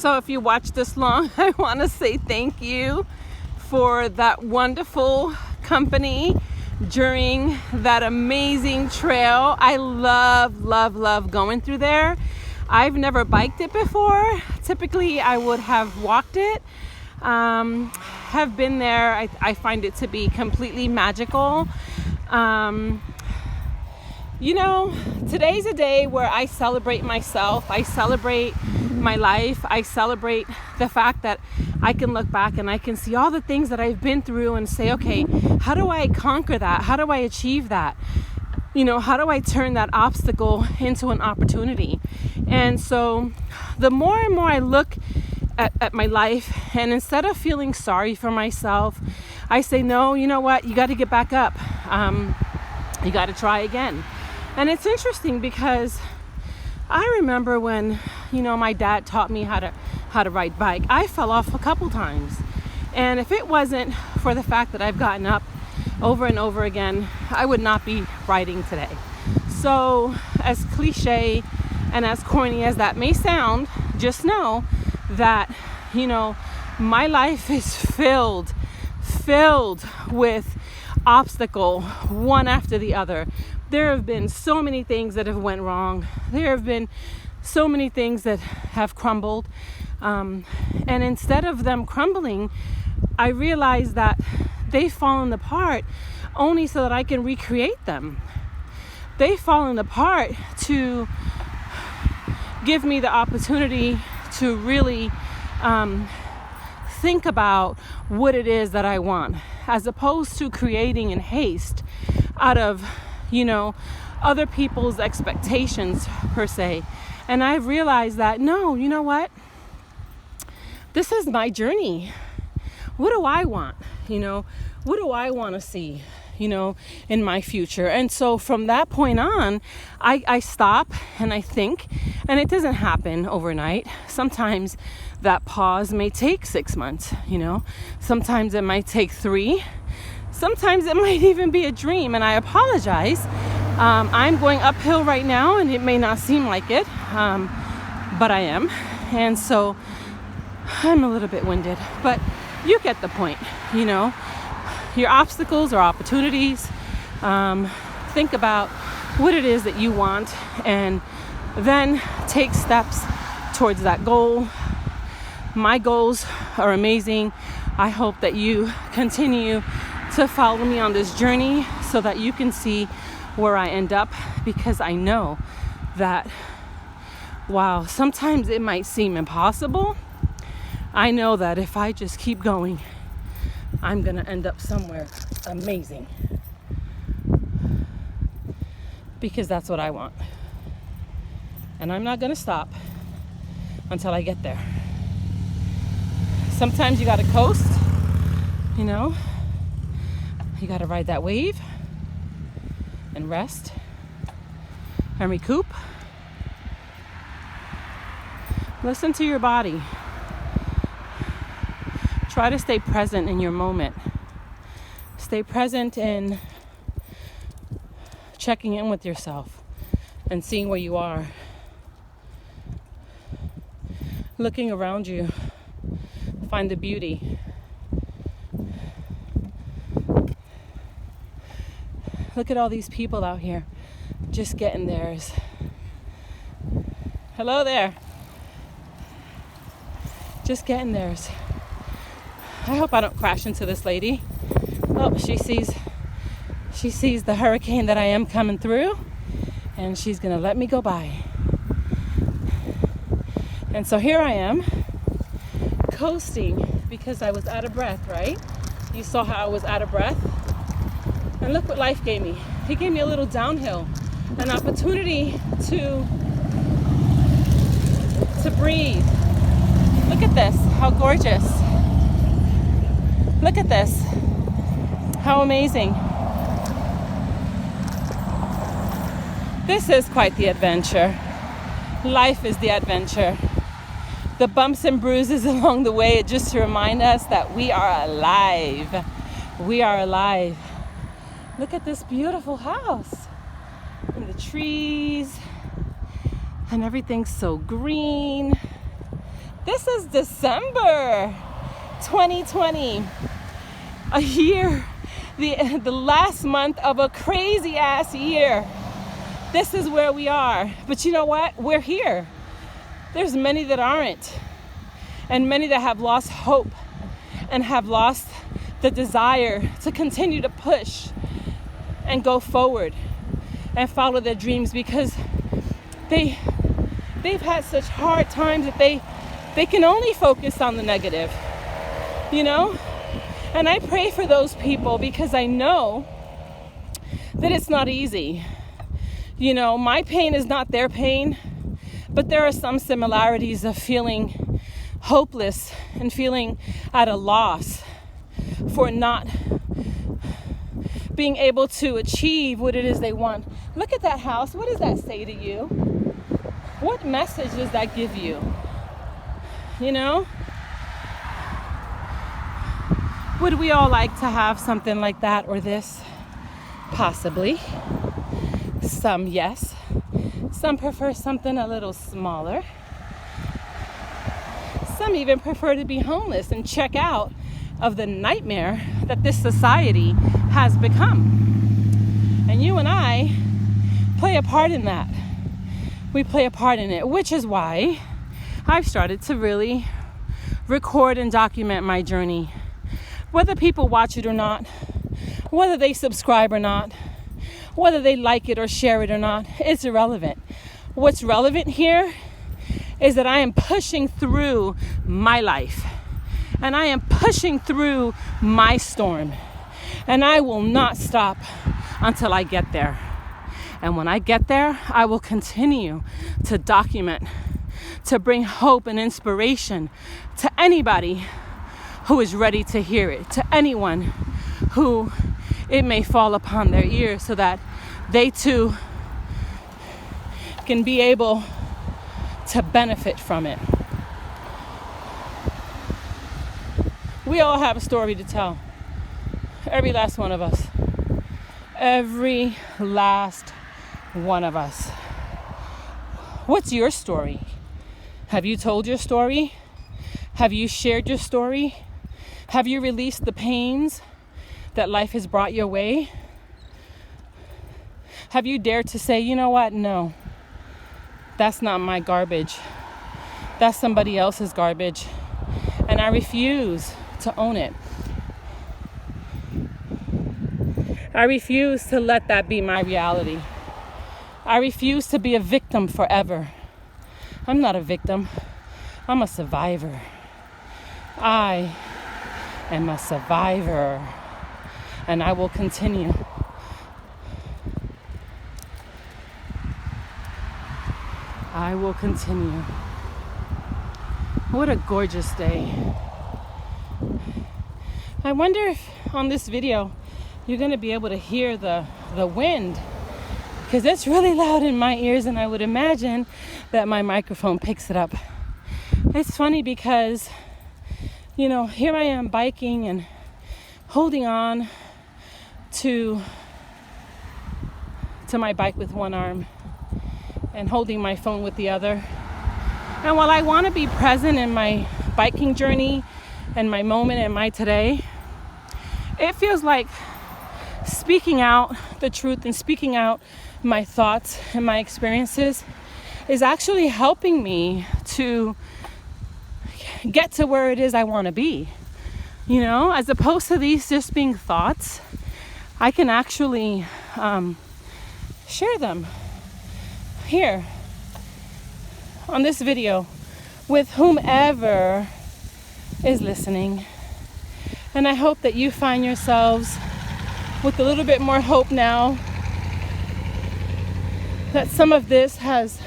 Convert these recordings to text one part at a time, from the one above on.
So if you watch this long, I want to say thank you for that wonderful company during that amazing trail. I love going through there. I've never biked it before. Typically I would have walked it. Have been there. I find it to be completely magical. Today's a day where I celebrate myself. I celebrate my life. I celebrate the fact that I can look back and I can see all the things that I've been through and say, okay, how do I conquer that? How do I achieve that? How do I turn that obstacle into an opportunity? And so the more and more I look at my life, and instead of feeling sorry for myself, I say, no, you know what? You got to get back up. You got to try again. And it's interesting because I remember when, my dad taught me how to ride bike. I fell off a couple times. And if it wasn't for the fact that I've gotten up over and over again, I would not be riding today. So as cliche and as corny as that may sound, just know that, my life is filled with obstacle, one after the other. There have been so many things that have went wrong. There have been so many things that have crumbled. And instead of them crumbling, I realized that they've fallen apart only so that I can recreate them. They've fallen apart to give me the opportunity to really think about what it is that I want, as opposed to creating in haste out of other people's expectations per se. And I've realized that, no, you know what? This is my journey. What do I want? What do I want to see, in my future? And so from that point on, I stop and I think, and it doesn't happen overnight. Sometimes that pause may take 6 months, Sometimes it might take 3. Sometimes it might even be a dream, and I apologize. I'm going uphill right now, and it may not seem like it, but I am. And so I'm a little bit winded, but you get the point, Your obstacles are opportunities. Think about what it is that you want, and then take steps towards that goal. My goals are amazing. I hope that you continue to follow me on this journey so that you can see where I end up, because I know that while sometimes it might seem impossible, I know that if I just keep going, I'm gonna end up somewhere amazing, because that's what I want. And I'm not gonna stop until I get there. Sometimes you gotta coast, you gotta ride that wave and rest and recoup. Listen to your body. Try to stay present in your moment. Stay present in checking in with yourself and seeing where you are. Looking around you. Find the beauty. Look at all these people out here just getting theirs. Hello there. Just getting theirs. I hope I don't crash into this lady. Oh, she sees the hurricane that I am coming through, and she's gonna let me go by. And so here I am, coasting because I was out of breath, right? You saw how I was out of breath. And look what life gave me. He gave me a little downhill, an opportunity to breathe. Look at this, how gorgeous. Look at this, how amazing. This is quite the adventure. Life is the adventure. The bumps and bruises along the way are just to remind us that we are alive. We are alive. Look at this beautiful house. And the trees. And everything's so green. This is December 2020, a year, the last month of a crazy ass year. This is where we are. But you know what? We're here. There's many that aren't, and many that have lost hope and have lost the desire to continue to push and go forward and follow their dreams, because they've had such hard times that they can only focus on the negative, you know? And I pray for those people, because I know that it's not easy. You know, my pain is not their pain, but there are some similarities of feeling hopeless and feeling at a loss for not being able to achieve what it is they want. Look at that house. What does that say to you? What message does that give you? You know? Would we all like to have something like that or this? Possibly. Some, yes. Some prefer something a little smaller. Some even prefer to be homeless and check out of the nightmare that this society has become. And you and I play a part in that. We play a part in it, which is why I've started to really record and document my journey. Whether people watch it or not, whether they subscribe or not, whether they like it or share it or not, it's irrelevant. What's relevant here is that I am pushing through my life, and I am pushing through my storm, and I will not stop until I get there. And when I get there, I will continue to document, to bring hope and inspiration to anybody who is ready to hear it, to anyone who it may fall upon their ear, so that they too can be able to benefit from it. We all have a story to tell. Every last one of us. Every last one of us. What's your story? Have you told your story? Have you shared your story? Have you released the pains that life has brought your way? Have you dared to say, you know what? No, that's not my garbage. That's somebody else's garbage. And I refuse to own it. I refuse to let that be my reality. I refuse to be a victim forever. I'm not a victim. I'm a survivor. I am a survivor. And I will continue. I will continue. What a gorgeous day. I wonder if on this video you're going to be able to hear the wind, because it's really loud in my ears, and I would imagine that my microphone picks it up. It's funny because, you know, here I am biking and holding on to my bike with one arm and holding my phone with the other. And while I want to be present in my biking journey and my moment and my today, it feels like speaking out the truth and speaking out my thoughts and my experiences is actually helping me to get to where it is I want to be. You know, as opposed to these just being thoughts, I can actually share them here on this video with whomever is listening. And I hope that you find yourselves with a little bit more hope now, that some of this has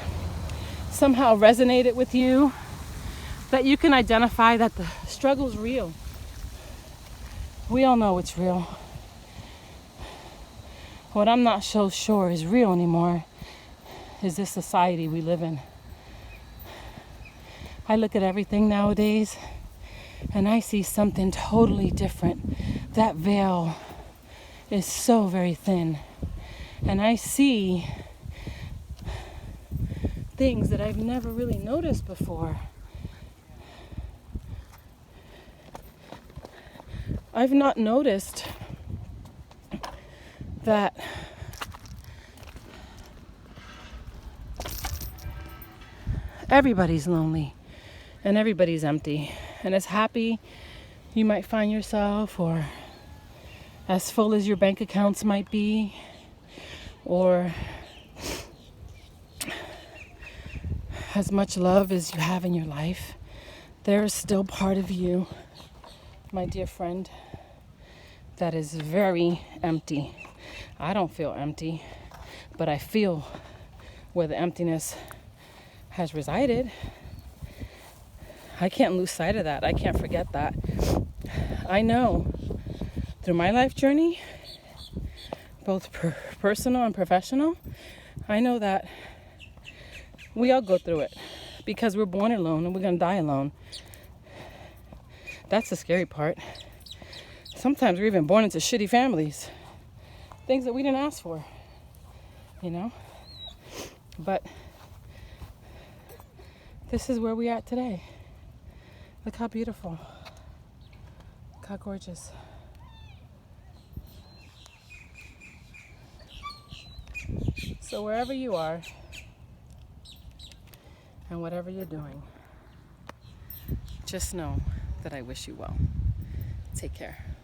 somehow resonated with you, that you can identify that the struggle's real. We all know it's real. What I'm not so sure is real anymore is this society we live in. I look at everything nowadays and I see something totally different. That veil is so very thin. And I see things that I've never really noticed before. I've not noticed that everybody's lonely and everybody's empty. And as happy you might find yourself, or as full as your bank accounts might be, or as much love as you have in your life, there is still part of you, my dear friend, that is very empty. I don't feel empty, but I feel where the emptiness has resided. I can't lose sight of that. I can't forget that. I know through my life journey, both personal and professional, I know that we all go through it because we're born alone and we're going to die alone. That's the scary part. Sometimes we're even born into shitty families. Things that we didn't ask for, you know? But this is where we are today. Look how beautiful. Look how gorgeous. So wherever you are and whatever you're doing, just know that I wish you well. Take care.